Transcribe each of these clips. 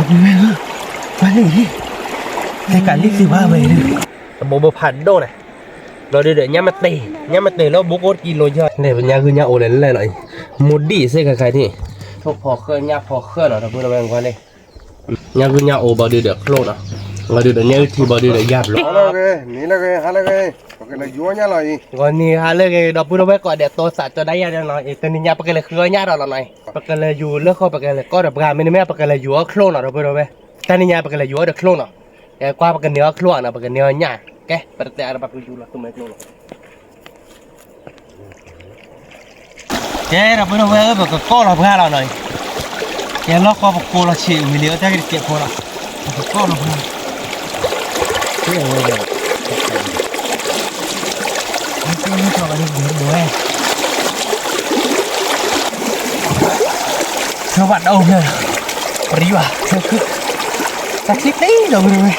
ไปไหมมาหนึ่งที่ในการรีบสิว่าไปเลยโบผ่านโดนเลยเราเดี๋ยวเนี่ยมาตีแล้วบุกโคตรกินโลเยอะเนี่ยเป็นยาคือยาโอเลนอะไรหน่อยมูดดี้เซ่ใครที่ทุกพอเคลื่อนยาพอเคลื่อนหรอถ้าพูดอะไรกันเลยยาคือยาโอบอดีเดือดโคลนอ่ะเราเดี๋ยวเนี่ยที่บอดีเดือดยับเลยนี่ละกันฮะละกันปกติยัวเนี่ยเลยก่อนนี้ฮะเลยเราพูดเอาไว้ก่อนเดี๋ยวตัวสัตว์จะได้ยาหน่อยแต่นี่ยาปกติเคลื่อนยาเราหน่อยปกติอยู่เลือกข้อปกติก็แบบการไม่ได้แม่ปกติอยู่ก็โคลนเราพูดเอาไว้แต่นี่ยาปกติอยู่ก็เดือดโคลนอ่ะแต่กว่าปกติเนื้อโคลนอ่ะปกติเนื้อหยาแกปกติอะไรปกติอยู่ละตัวไม่โคลนแกเราพูดเอาไว้แบบก็เราเพื่อเราหน่อยแกล็อกก็ปกโคเราเชี่ยวมิเลียวจะเก็บโคเราก็เราเพื่อเชี่ยวเลยไม่ชอบอะไรเยอะด้วยสวัสดีเลยปรีวะคือตัดสิบนี่เราเลย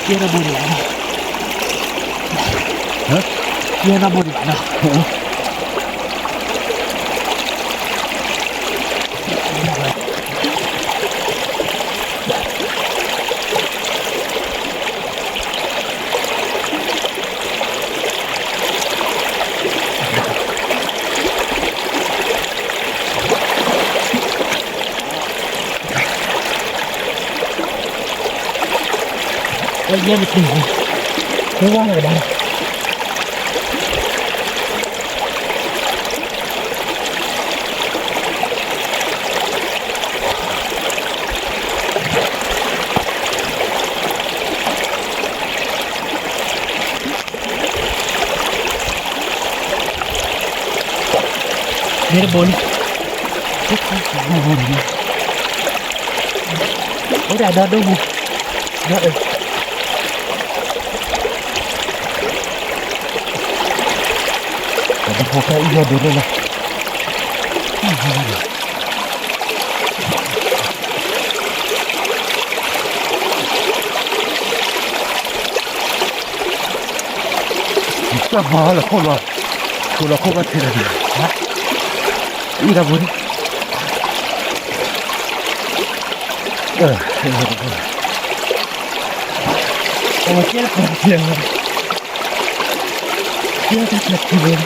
เกี่ยวกับบุญหลานฮะเกี่ยวกับบุญหลานนะเยี่ยมจริงไม่ว่าอะไรบ้างเดี๋ยวบนทุกคนมาบนนะไม่ได้ดอดดูบุเยอะเลยพอแค่อีกเดียวเลยนะจะมาแล้วคนละเท่าไหร่ฮะอีกแล้วบุญโอ้เจ้าคนเดียวเจ้าจะเจ็บที่เลย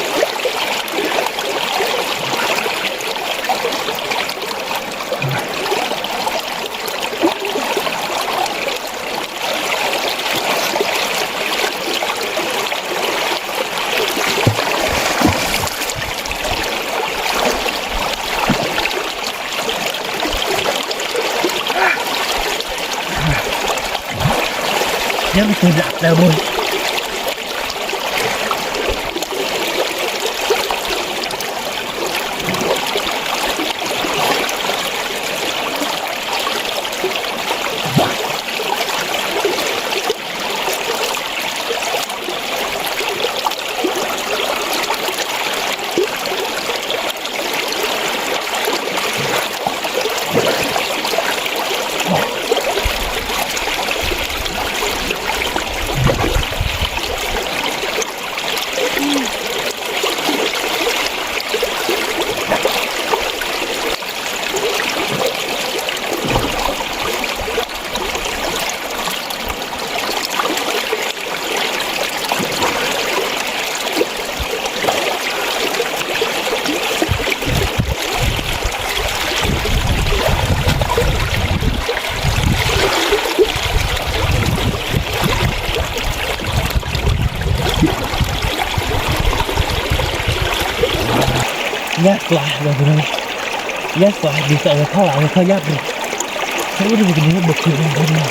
ยังไม่ตื่นหลับเลยบุญยากกว่าเลยนะยากกว่าดีใจกับข้าวหลามข้าวยากเลยเขาไม่ได้เป็นเนื้อบดชีเลยนะ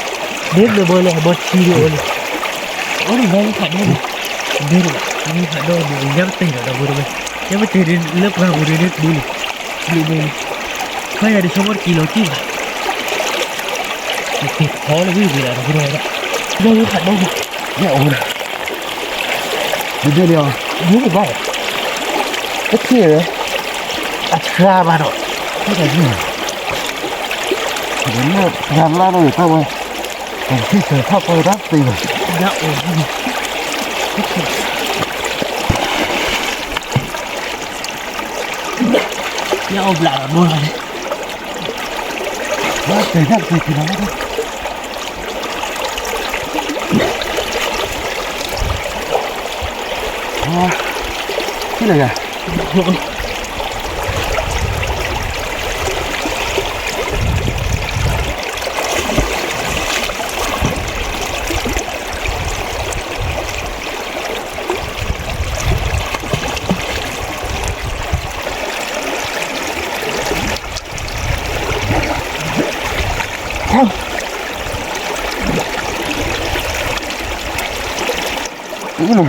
เด็ดเลยบอลเลยบดชีเลยโอ้ยไม่ขาดได้เลยเด็ดเลยไม่ขาดได้เลยยังตีนะบุรุษยังไม่ตีเลิกมาบุรุษดูเลยเขาอยากได้ชมว่ากิโลกี่บาทติดพอเลยวิ่งไปแล้วบุรุษยังไม่ขาดได้เลยเนี่ยโอ้ย Dia dia. Ini baik. Kecil. Asra baru. Tidak ni. Ini jalan ni tahu. Nanti saya tak dah tiba. Ya Allah. Ya Allah, boleh. Nanti dah tiba lagi. Wah, ini ya.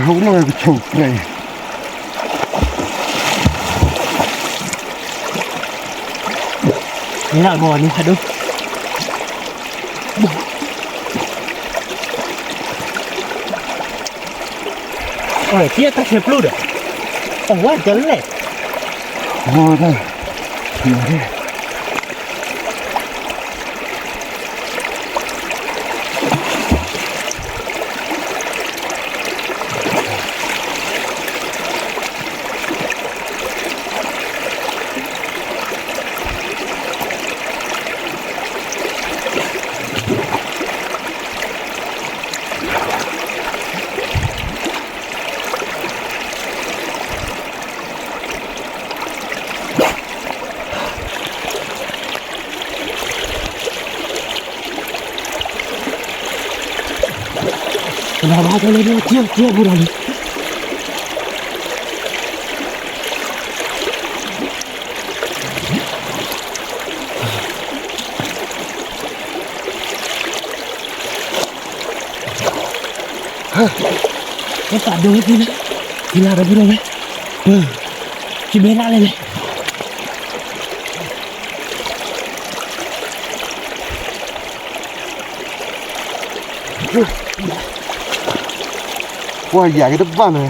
Ini orang kecil ni. Ni nak bawa ni, aduh. Oh, dia tak sepuluh dah. Oh, wah, jelek. Oh, dah. Ini. Kenapa ada dia buram. Tak ada lagi ni. Gila ada buram ni. Cibena ni. Wah, ya ke depan ni.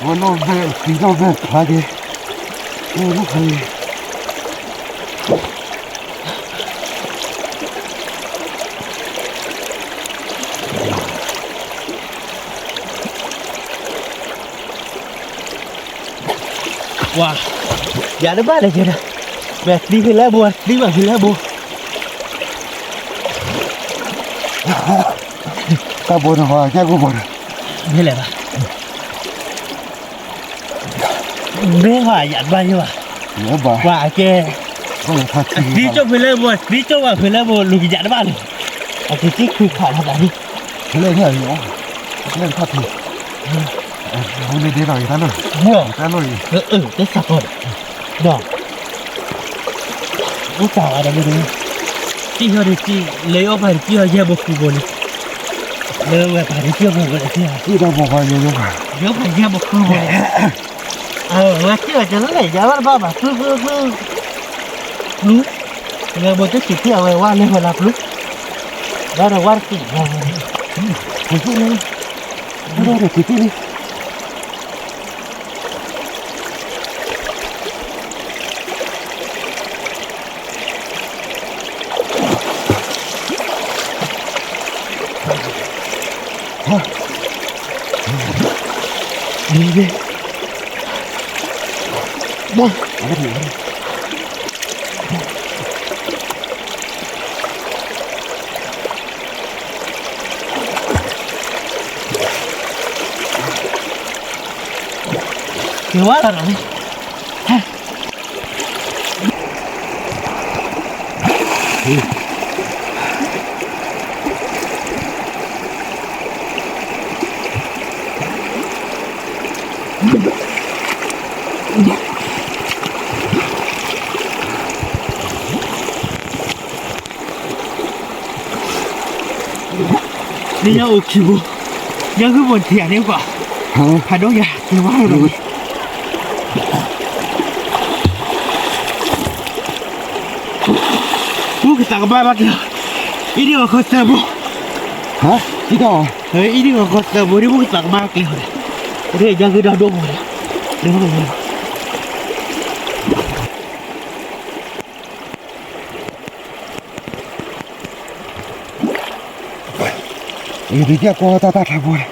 Wah, novel, novel lagi. Oh, novel. Wah, ya ada balik je dah. Dah di lebu, di bawah lebu. Tak boleh wah, jago boleh. Ni lah. Beha ya banyak wah. Ya bah. Wah ke. Oh, hati. Di coba lebu lu kijak depan. Aku cik kau tadi. Boleh ni ayo. Boleh hati. Boleh dia lagi tanah. Ya. Tanah ni. Dia sakit. Dah. Bukan ada benda. Cik hari cik leo hari cik aja buku boleh. Leo hari cik boleh cik. Tidak boleh juga. Leo aja buku boleh. Macam jalan ni jalan apa? Tu. Lu. Leo boleh cik awal awal ni malah lu. Dah ada warti. Macam ni. Ada cik ni. Ni. Dah. Ada ni. Keluar ni. Ni yang okey bu. Yang ke pun tiada ni gua. Ada ya, keluar ni. Bu kita kembali lagi. Ini aku sebu. Hah? Tidak. Ini aku sebu. Ini bu kita kembali lagi. Udah jangan dah dong. Dengar. Ini dia kau tak boleh.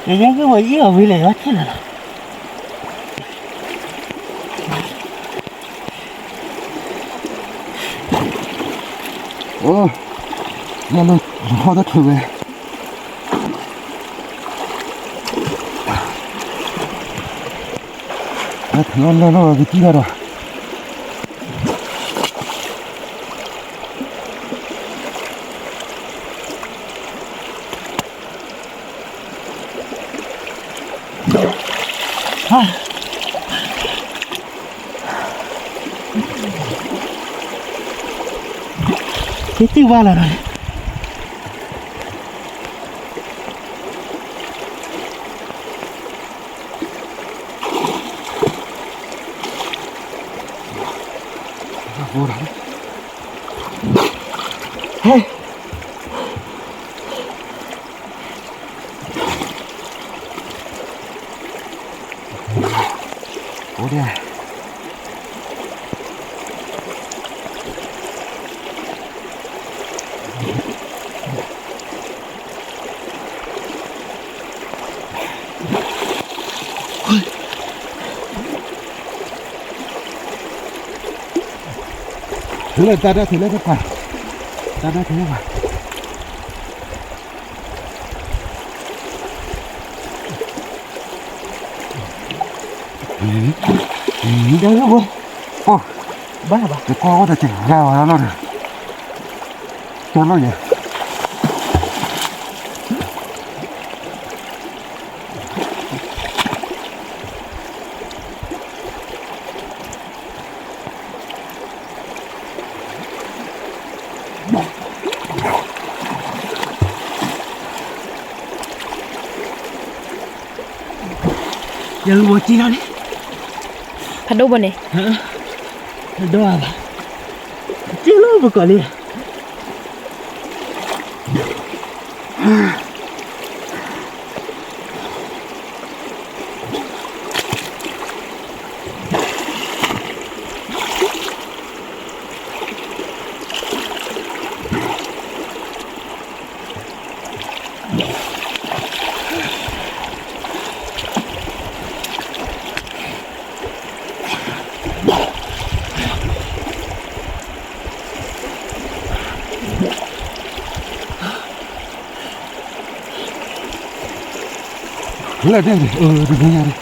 Jangan ke mana boleh macam mana? Oh, lalu ada tu eh. Lalu kita dah. Kita mana ni? Hey. Udah. Tak ada apa. Tak ada apa. Jangan apa. Oh, Bah. kau ada tinggal mana ni? Tolong ya. Jangan buat cina ni. Padu boleh. Doa apa? Cila apa kali? Lah dia ni. Oh, dia punya ni.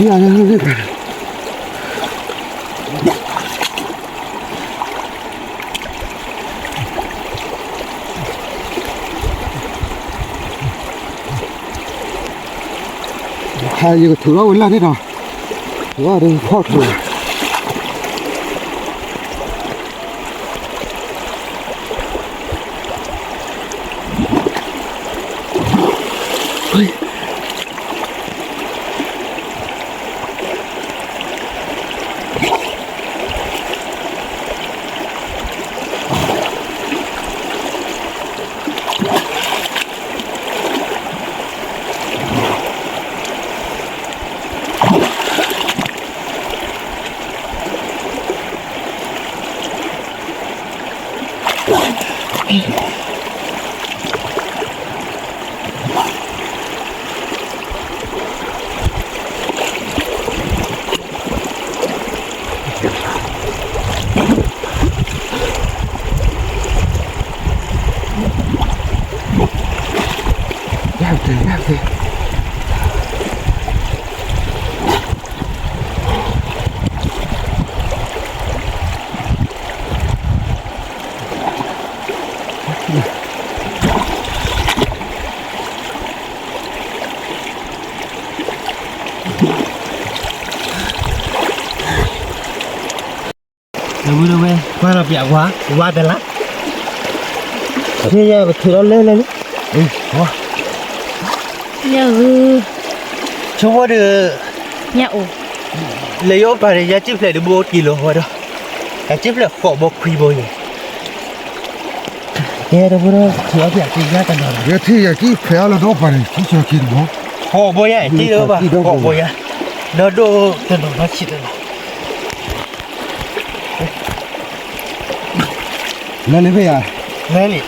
Ya, ya. 이거 들어올라 내려. 와를 퍼트. đâu về qua là bịa quá qua tên lắm thế giờ thử nó lên lên quá nhớ hư chúng có được nhậu lấy ốp vào để giá chip lại được 1 kilo rồi đó cái chip là khổ bọc quy bồi nhỉ thế đâu bữa thử nó bịa thì ra tận đó giờ thì cái phèo là đâu phải chỉ cho kiến bố khổ bồi nhỉ chỉ đâu mà khổ bồi à nó đô tận đó nó chỉ tận đó lên bây giờ nghe đi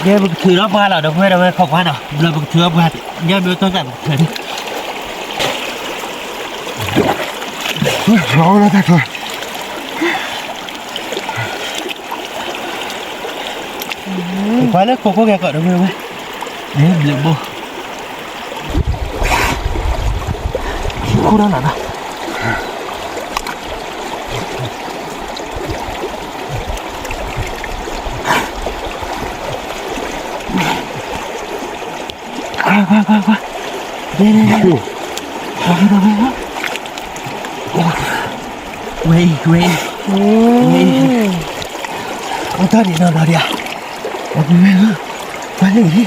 nghe bực thử nó qua là đâu về không qua nào là bực thử nó qua nghe biểu tôi cảm thấy rõ ra thật rồi quá lớp cô nghe gọi đâu về đấy lượng bô cô đang làm nào qua đây đâu quay ông ta đi nào đi à quá lì đi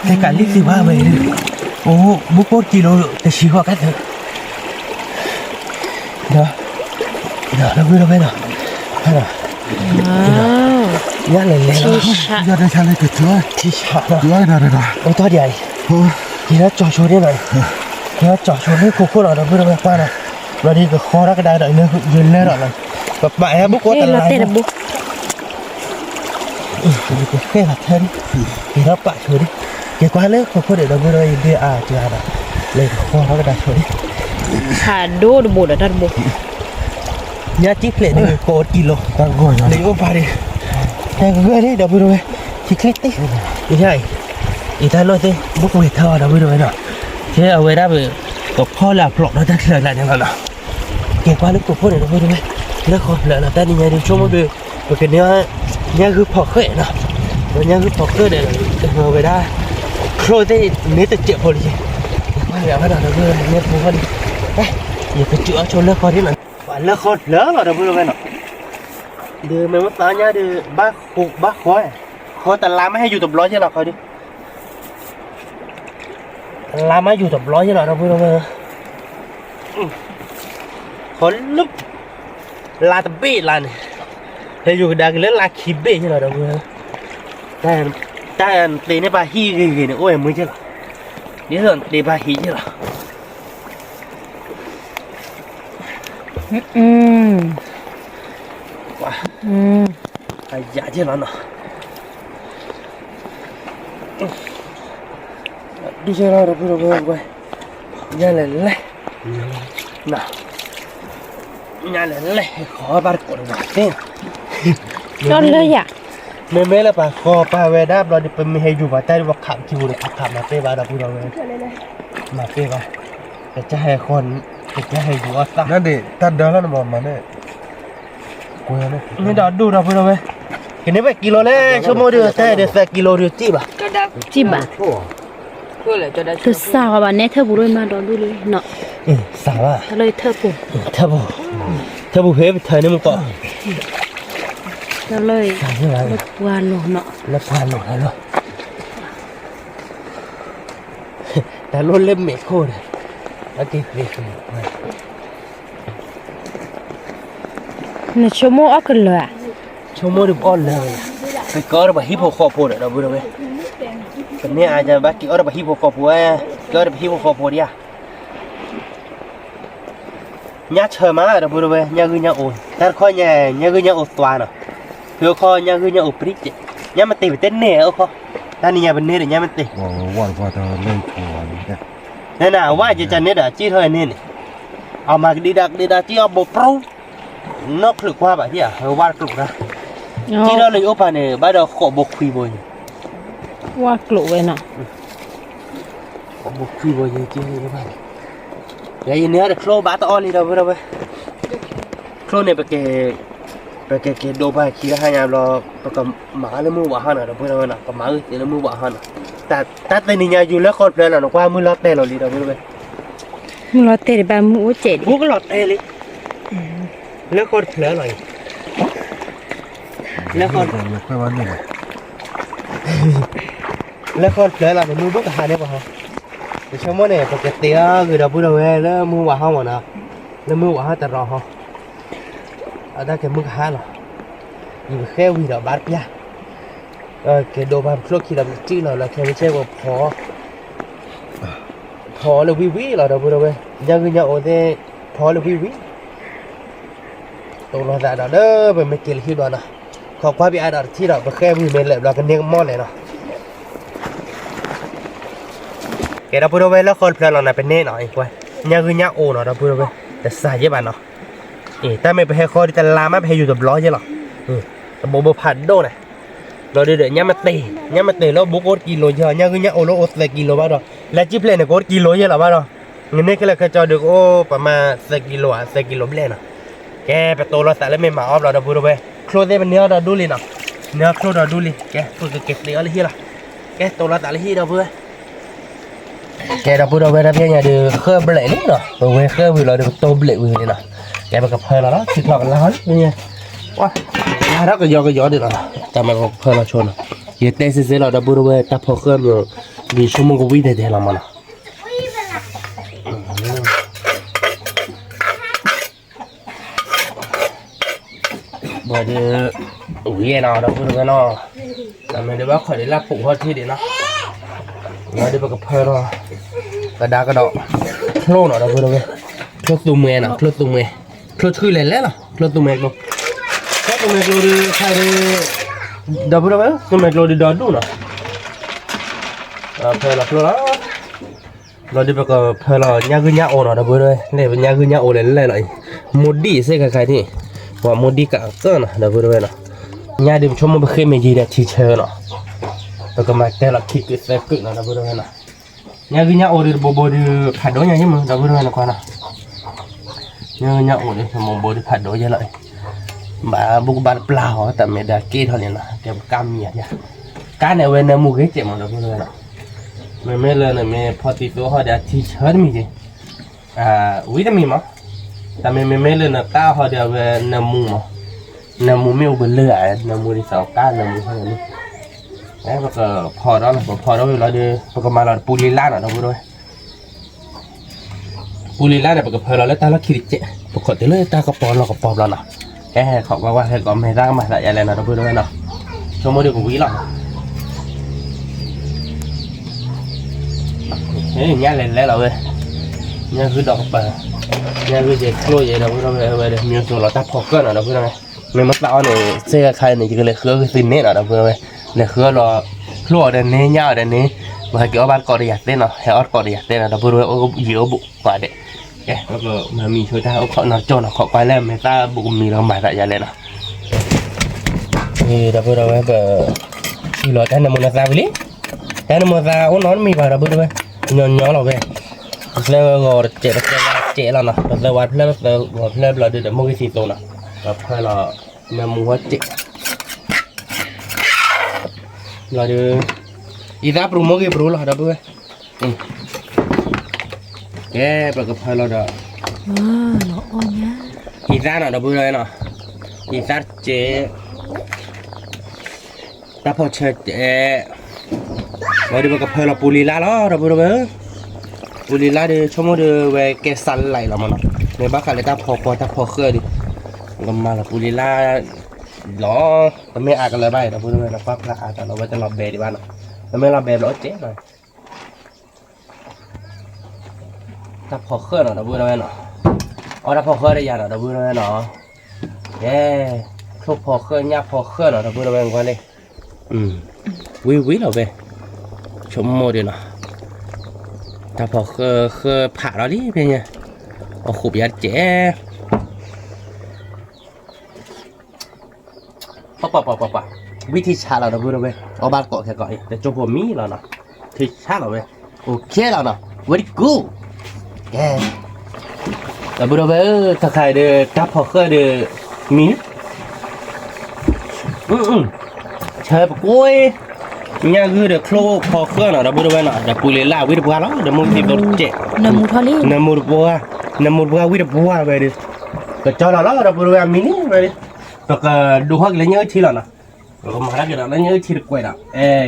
cái cả lít gì ba vậy ô bút 1 kilo để xí hoa cái thứ đó đâu về nào hay là nhá lên giờ đây sang đây cái thứ thì sợ đó thứ này rồi ông ta đi à thì nó trò chơi thế này nó trò chơi hết cô nào đâu về qua nào và đi cái kho đó cái đai đợi nữa dừng lên rồi này và bạn bút có tận lại cái là thân thì nó bại thôi đi cái quá lớn không có để đâu vừa đây đi à chưa à lên kho nó cái đai thôi đi hà đô được bột ở đây bột nhá chip lệ được 1 kilo đang ngồi rồi lấy ôm vào đi đang gửi đấy đâu vừa đây chỉ click đi như thế này ý ta nói thế bút về thơ đâu vừa đây nào thế ở về đó về có kho là lọ nó chắc là như vậy nào cái quá lớn của để đâu vừa đây nó kho là ta đi nhà đi chung một đường và cái nữa nhà cứ phở khỏe nào và nhà cứ phở khỏe để về đó rồi thế nếu tự chịu hồi đi quay lại bắt đầu nó vừa nghe phù hơn đây giờ cái chữa cho lớp kho thế này và lớp kho lớn rồi đâu vừa đây nào đưa mấy mất tao nhá đưa bác khói ta làm hay dù tập lói chứ nào coi đi làm hay dù tập lói chứ nào đâu vừa đâu khói lúc là tập bị là này thế dù đã cái lớn là khí bể chứ nào đâu vừa ta tiền này bà hi gì nữa ôi mới chứ là đến rồi để bà hi chứ là quá ai dạ chứ nó đi chơi đâu đâu quay nhà này lấy nào nhà này lấy khó bắt cổ được thế cho lấy à mấy là bà kho bà về đáp rồi đi mình hay dùng vào tay vào khảm chiu được khảm mà tê vào đâu rồi mà tê vào cái trái con cái trái dùng ở taนั่นดิตัดเดินแล้วนะมันเนี่ยกูยังไม่ นี่ดอดูđâu về cái này phải kilo đấy số mua được thế để phải kilo được chị bà chị bà từ sao các bạn nghe thơ bù rồi mà đó đi nọ sao à lời thơ bù hết thời này một cọ cho lời lớp qua lỗ nọ lớp qua lỗ này rồi ta luôn lên mẹ khô này ở cái việc này nè cho mua ốc cần lửa cho mua được on lời phải có được bà hip hop khô rồi đâu vừa đâu cái này ai cho bác kia ở bà hip hop khô có được hip hop khô đi à nhá chờ má đâu vừa đâu nhà gửi nhà ổn ta coi nhà gửi nhà ổn toàn à vừa coi nhà gửi nhà ổn prít nhà mà tìm tên nè ở kho ta đi nhà bên này để nhà mình tìm โอ้ว่าจะเล่นทัวร์นี่ nên làว่าจะเนี่ยเด้อจี้thôi nênเอามาดีดักจี้เอาบ่เปล่านอกหรือว่าแบบที่อ่ะว่าหลุกนะจี้เราเลยโอปาเนี่ยบ้านเราขอบ่คุยบ่ ว่ากลุ่ยเนาะ บุกขี้บ่อยจริงๆเลยบ้านเดี๋ยวเนื้อเดี๋ยวโคลบาตออนนี่เราไปโคลเนี่ยไปเกโดบาขี้ละให้ยามรอประกับหมาแล้วมือว่าหันเราไปนะกับหมาเดี๋ยวมือว่าหันแต่ในนี้อยู่แล้วคนเพลินเราว่ามือล็อตเต้เราลีเราไปมึงรอเตะแบบมูเจ็ด กูก็ล็อตเต้เลยแล้วคนเพลินหน่อยแล้วคน ไม่ค่อยวันนี้ แล้วคนเพลินเรามือบุกหาเนี่ยป่ะฮะแต่ชั่วโมงเนี่ยปกติคือเราพูดเอาไว้แล้วมือว่าห้องนะแล้วมือว่าห้องแต่รอห้องได้แค่มือหาหรออยู่แค่วิ่งเราบาดเปียเกโดบาคลุกขี้เราจี้เราแค่ไม่ใช่ว่าพอเลยวิเราพูดเอาไว้ยังคือยังโอเดพอเลยวิตรงเราแต่เราเด้อเป็นไม่เกี่ยวที่เรานะขอความพิจารณาที่เราแค่วิ่งเมนเลยเรากันเนียงมอดเลยเนาะเกเราพูดเอาไว้แล้วคนเพลินเราเป็นเน่หน่อยกว่ายังคือยังโอเนาะเราพูดเอาไว้แต่สายเยอะบ้านเนาะแต่ไม่ไปให้คอที่จะลามาไปอยู่แบบร้อยใช่หรอแต่โบผัดโดนเราเดี๋ยวเนี่ยมาตีแล้วบุกโอกิโลเยอะเนี่ยคือเนี่ยโอโลโอสกิโลบ้างแล้วจิ๊บเลยเนี่ยโอกิโลเยอะหรอบ้างเงินนี่ก็เลยเคยจอดูโอประมาณ10 กิโลเลยนะแกไปโตเราแต่แล้วไม่มาออฟเราพูดไปโคลเดมันเนื้อเราดูเลยนะเนื้อโคลเราดูเลยแกพูดเก็บเนื้อเลยที่ละแกโตเราแต่ละที่เราพูดแกเราพูดเอาไว้นะเพียงอย่าดูเครื่องเบลนี่เนาะเอาไว้เครื่องวิเราดูโตเบลวิเลยนะแกไปกับเพลินแล้วสิบหลอกแล้วนี่ว้าถ้าก็ย้อนดีนะแต่มันเพลินเราชนเยอะเต้เสียเราดับบูร์เวตับพอเครื่องมีชั่วโมงก็วิ่งได้เรามันบ่เดี๋ยววิ่งเนาะดับบูร์เวเนาะแต่ไม่ได้ว่าขอได้รับผงพอที่ดีนะเราได้ไปกับเพลินเรากระดากระดอกโคลเนาะดับบูร์เวโคลตุ้มเมย์นะโคลตุ้มเมย์โคลชื่อเล่นแล้วล่ะโคลตุ้มเมย์ก็โคลตุ้มเมย์ก็ดีใช่เลยดับเบิลเวลตุ้มเมย์ก็ดีดอดูนะเพลละเพลละเราดีไปกับเพลละยากุญยาโอนะดับเบิลเลยเนี่ยเป็นยากุญยาโอเลยเลยโมดี้เสกใครที่ว่าโมดี้กับก็นะดับเบิลเวลนะยาดิมชมมันเป็นเคมีจีเนี่ยทีเชอร์นะแล้วก็มาแต่ละคิกเสกนะดับเบิลเวลนะยากุญยาโอดีโบดีผัดโดนยังไงมั้งดับเบิลเวลนะก่อนนะnhớ ổn đấy mà bố đi phạt đối với lại mà bố bán plau tại mẹ đã kê thôi nè cái cam nhỉ cá này bên mua cái chuyện mà đâu có nữa mẹ mẹ lên này mẹ phật tí số họ đã thi hết mình gì quý đó mình mà tại mẹ lên là cao họ đều về nằm mua miêu bên lửa nằm mua đi sáu cá nằm mua thôi đấy và phò đó là phò đó là đi và mà là puli lan ở đâu rồiปูลีล่าเนี่ยปกติเพลแล้วตาละคิดเจ๊ปกติเลยตากระป๋องเรากระป๋องเราเนาะแค่เขาว่าให้ก็ไม่ร่างมาใส่อะไรนะเราพูดด้วยเนาะชั่วโมงเดียวกับวิหรอกเฮ้ยเนี่ยเล่นแล้วเว้ยเนี่ยคือดอกเปิดเนี่ยคือเจ็ดโคลเยเราพูดด้วยเว้ยมีส่วนเราตัดพอเกินเราพูดด้วยไม่มาต่อเนี่ยเสื้อใครเนี่ยจะเลยเครือคือซินเน่เราพูดด้วยเนี่ยเครือเราโคลเดินนี้ยาวเดินนี้มาเกี่ยวกับบ้านกอดอยากเต้นเนาะให้ออดกอดอยากเต้นเราพูดด้วยโอ้ยเยอะบุกกว่าเด็กแล้วก็มามีช่วยท่าเขาหน่อยโจนเขาไปแล้วไม่ต้าบุกมีเราหมายแต่ยาเลยนะนี่เราพูดเอาไว้แบบที่เราแต่นมุนาซาไปเลยแต่นมุนาซาโอ้น้องมีกว่าเราพูดเอาไว้ย้อนเราไปแล้วก็เจ๊เราเนาะแล้ววัดแล้วเราเดี๋ยวมุกิสิโตนะแล้วพอเรานำหัวเจ๊เราเดี๋ยวอีด้าปรุงมุกิปรุงเราพูดเอาไว้แกปกติเราเด้อเนาะอ่อนยาอีสานเนาะเราพูดเลยเนาะอีสานเจ๊ตาพอเชิดเจ๊เราดูปกติเราปูลีลาล้อเราพูดเลยปูลีลาเดี๋ยวชั่วโมงเดี๋ยวเวกสันไหลเรามันเนาะในบ้านกันเลยตาพอเคยดิก็มาละปูลีลาล้อแต่ไม่อากันเลยไปเราพูดเลยเราฟักละอาแต่เราไว้จะรับเบรดีบ้านเนาะแต่ไม่รับเบรเราเจ๊หน่อยถ้าพอเคลื่อนเราพูดได้เนาะถ้าพอเคลื่อนได้ยาเราพูดได้เนาะทุกพอเคลื่อนยากพอเคลื่อนเราพูดได้กันเลยวิเราไปชมโมดีเนาะถ้าพอเคลื่อนผ่าเราดิเป็นไงเอาขุบยาเจ๊ปะ วิธีชาเราเนาะพูดเอาไว้เอาบ้านเกาะแค่เกาะแต่จบผมมีแล้วเนาะที่ชาเราเว้ยโอเคแล้วเนาะ very good แกแต่พูดเอาไว้ถ้าใครเดือจับพอเคยเดือมีเชิญปะกุ้ยเนี่ยคือเดือโคลพอเคยเนาะเราพูดเอาไว้เนาะแต่ปุยเลยล่าวิธีบัวแล้วเดี๋ยวมึงตีบอลเจ๊ น้ำมูทอลี่ น้ำมูดบัววิธีบัวไปดิก็เจ้าเราเราพูดเอาไว้มินิไปดิแล้วก็ดูฮักเลยเนื้อที่เราเนาะแล้วก็มาแล้วกันแล้วเนื้อที่กล้วยเนาะ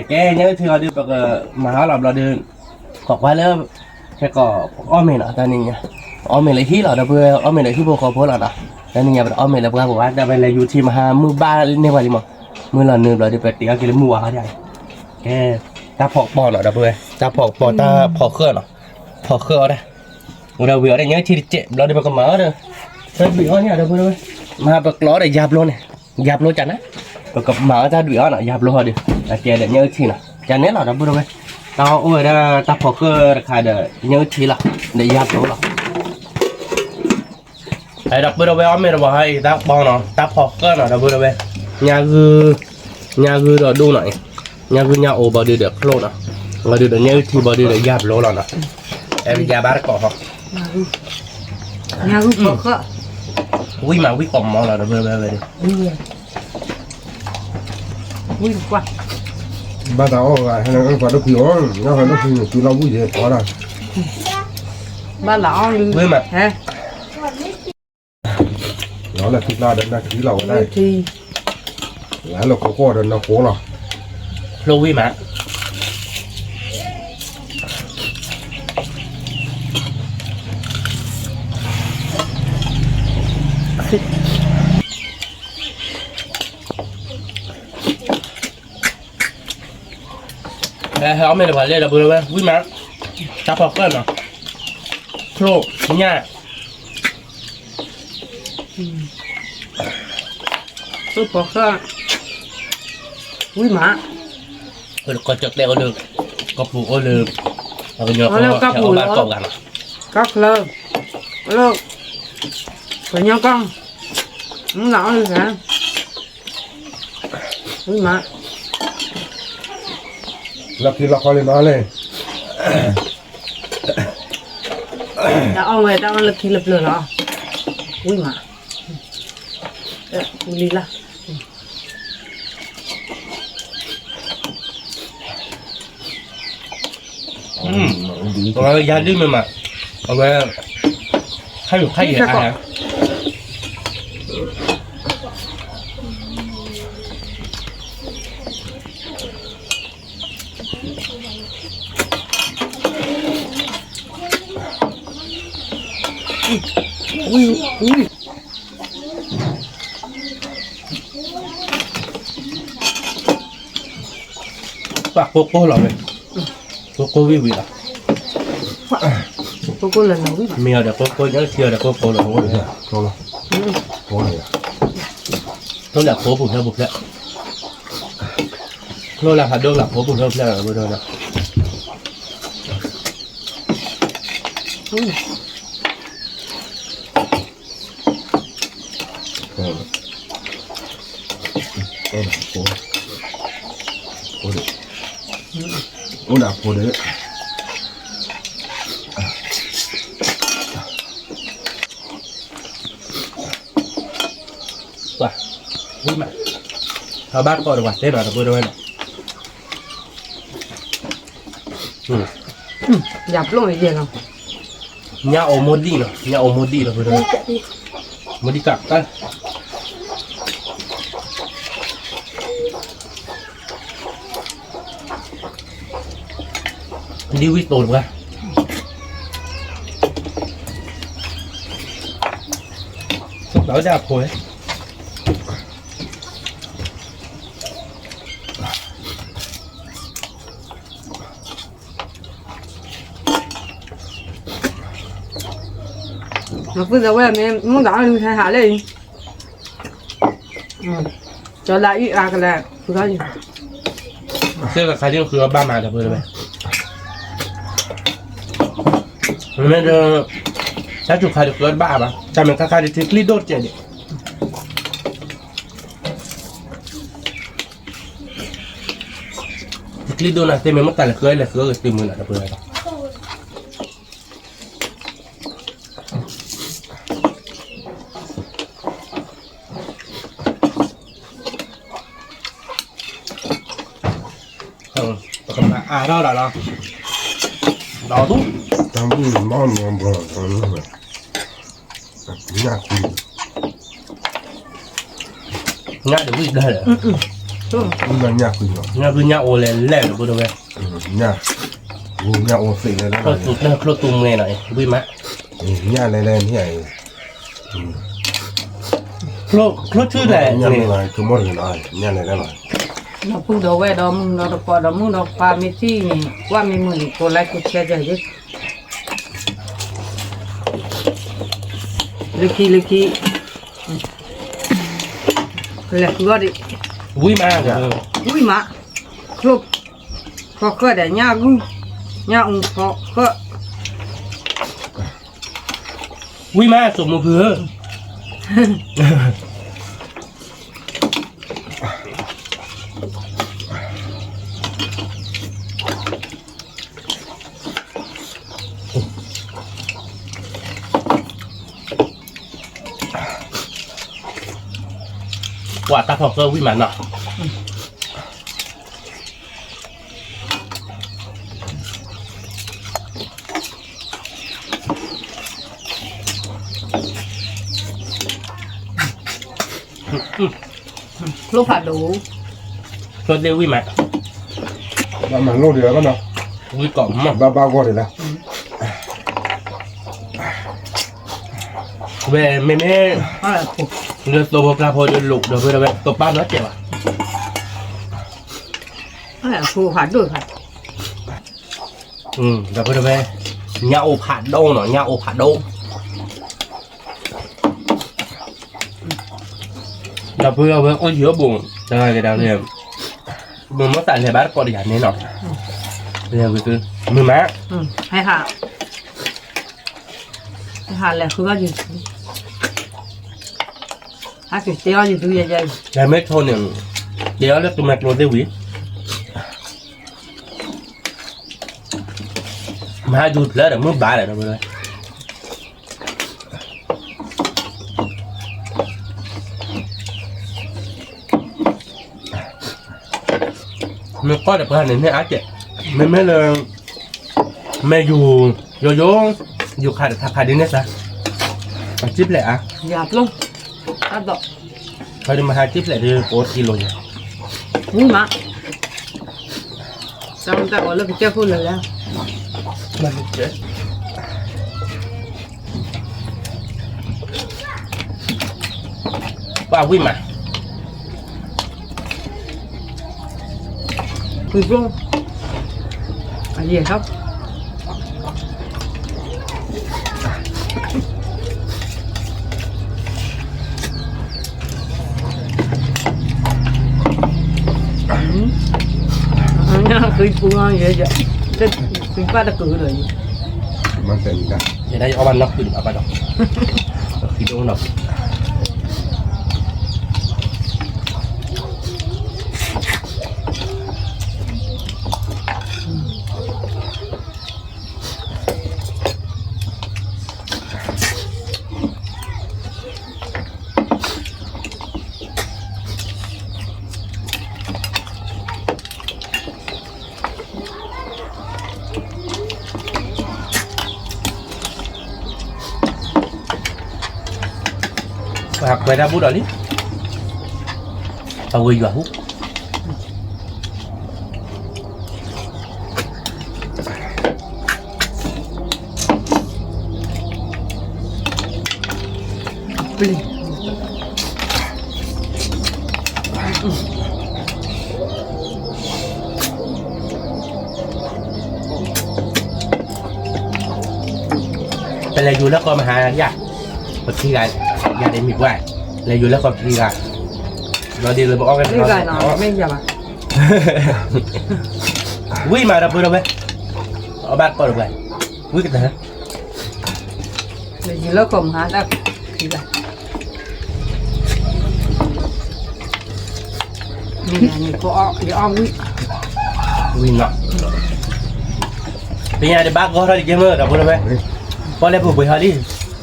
แกเนื้อที่เราดูแล้วก็มาหาเราเดินขอกไว้แล้วแค่ก็อ้อมเห็นเนาะตอนนี้เนี่ยอ้อมเห็นเลยที่เราเพื่ออ้อมเห็นเลยที่พวกเขาพูดเราเนาะแล้วนี่เนี่ยอ้อมเห็นแล้วบอกว่าจะไปเลยอยู่ที่มหามือบ้านในวันนี้มั้งมือเราเนื้อเราจะไปตีกันเลยมัวเขาใหญ่แกตาพอกปอเนาะเพื่อตาพอกปอตาพอกเครื่องเนาะพอกเครื่องได้เราเบื่อได้เนื้อที่เจ็บเราได้ไปกับหมาเด้อใช้บีอ้อนเนี่ยเพื่อนมาปกล้อได้ยับโลเนี่ยยับโลจันนะปกับหมาจะดุอ้อนอ่ะยับโลดิแต่แกเดี๋ยวเนื้อที่น่ะจันเนี้ยเราพูดเอาไว้ตาโอ้ยได้ตาพอกเครื่องราคาเดี๋ยวเนื้อที่ละเดี๋ยวยับโลละไอ้ดับเบิลเอาไว้อ้อมไม่ได้บอกให้ตาบอลเนาะตาพอกเครื่องเนาะดับเบิลเอาไว้ยาคือเราดูหน่อยยาคือยาโอบอดี้เดี๋ยวโคลเนาะเราดูเดี๋ยวเนื้อที่บอดี้เดี๋ยวยับโลละเนาะไอ้ยาบ้าก่อฮะnhà cứ có cơ วิ่งมาวิ่งกล่อมมองเราเดินไปเลย vui quá ba tao là hay là ăn phải nó kiểu nó phải nó kiểu chú lâu vui gì quá rồi ba lão với mặt hả nó là thịt la đến là khí lẩu ở đây thì lá là có đến nó cố rồi lô vi mà họ mình phải lên là vừa rồi vui mà chắp học cân à lô nha tôi có cơ vui mà có chợt đeo được có phụ ô được rồi nhớ có theo bạn cậu gần các lơ phải nhau con không lão được hả vui mà là khi là coi lên nó lên đã ông người ta ăn lực khi lập lửa đó vui mà vui đi là rồi ra đi mà rồi hay được hay gì hả ui bà cô là vậy cô vi vị à cô lần nào biết mèo để cô nhớ chưa để cô là cô được không đâu cố này tôi là cô bụng theo bụng đấy tôi là hạt đương là cô bụng theo là bây giờ nè cố đạp cố đấy wow vui mà thao bát coi được quả tết rồi là vui đâu em dập luôn cái gì không nhà ổ một đi là vui đâu một đi cặp tay đi quýt tồn qua sắp đói ra rồi mà bây giờ em muốn đỏ thì hạ lên cho lại ít cái là cứ cái gì thế là khai riêngคือบ้านมาจากเบอร์เลยมันถ้าจุกใครจะเกิดบ้าปะแต่มันใครจะทิ้งคลิปโดดเจ๋ง Lido na te me mata la khơi tìm người là được rồi. Đó là đó. Đó tú. Tao muốn món ngon bò tao nữa mà. Nhạc gì? Nhạc được gì đây? Là nhạc gì đó? Nhạc cứ nhạc ô lên lẹ được đâu vậy? Nhạc. Nhạc ô xịn lên Nó tụt nó tung nghe này, vui má. Nhạc lên lên thế này. Nó chứ là nhạc này cứ mỗi người nói nhạc này này. nó phụ đồ về đó mừng nó có đó mừng nó pha mi chi nhỉ qua mi mừng cô lại cô che chơi chứ liki lẹ cứ đi vui má. vui má club có cơ để nhà ung có vui má sụp một vừa. Quả ta học cơ quý mặn nào. lúc phạt đủ Cho đều quý mặn. Mà ngon được không nào? Quý cổng mà. Bao gọi được là. Về mẹ Người tổ một là hồi được lục được rồi vậy tổ ba nó chèo là phù phạt đủ phạt rồi bây giờ về nhậu phạt đâu nó nhậu phạt đâu là bây giờ ôi chứa buồn rồi cái đầu này mình mất tại này bác có đi hẳn nên nó bây giờ cái mười má hay hạ là cứ bao nhiêu cái téo gì tôi vậy là mấy thôn này téo là tụi mạch luôn tiêu quý mà rụt lên là mới bả lại rồi bây giờ mình có được cái này mới ác vậy mấy là mấy dù khai đến nét ra chip lại à dạ luôn ăn đó thôi đi mà hai chip lại đi 4 kilo nhỉ vui mà sao người ta gọi là cái chơi phun lời ra mà chết wow vui mà vui luôn cái gì không cứ buông vậy vậy cứ bắt được cứ rồi Mà tên gì đó? vậy đây ở ban nó cứ ở ban đó khi đâu nó học về ra bút đó đi tao gửi vào hútแต่เลยอยู่แล้วก็มาหายากปกติไงยาได้มีว่าเลยอยู่แล้วก็ดีกันเราดีเลยบอกกัน ไม่ไกลหรอกไม่ยาก วิ่งมาดับเบิ้ลไปเอาบ้านก่อนไปวิ่งกันเถอะ เดี๋ยวเรากลมหาได้ดีกว่านี่ไงนี่ก็อ้อมวิ่ง win nọ bây giờ thì bác có thôi chứ mơ đâu bữa đây có lẽ buổi hơi đi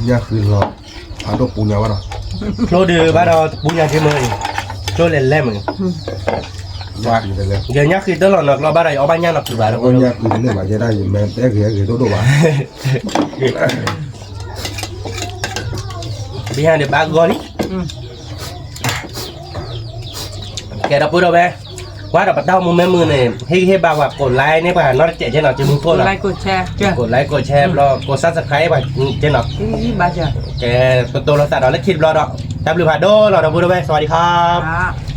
nhà khứ lo phá độ bù nhà vào đó lô đưa bác đâu buổi nhà chứ mơ lô lên lem rồi nhà khứ đây giờ nhắc khi tới là nó bác đây ở ban nhà nó từ bà đâu có nhà khứ này mà giờ đây mẹ té ghế đổ bà bây giờ thì bác gọi đi kẻ đọc bữa đâu bé quá đọc bắt đầu một mấy mưa này hay bà hoặc cột like nếu bà nó chạy trên nào chứ muốn thôiกด là ไลค์กดแชร์จ้ะ กดไลค์กดแชร์รอกดซับสไครต์ไปเจนหรอ นี่บ้าจ้ะ แกตัวเราตัดเราเล็กคิดรอดอกจับหรือผ่าโดรอดอกบุญด้วยสวัสดีครับ จ้า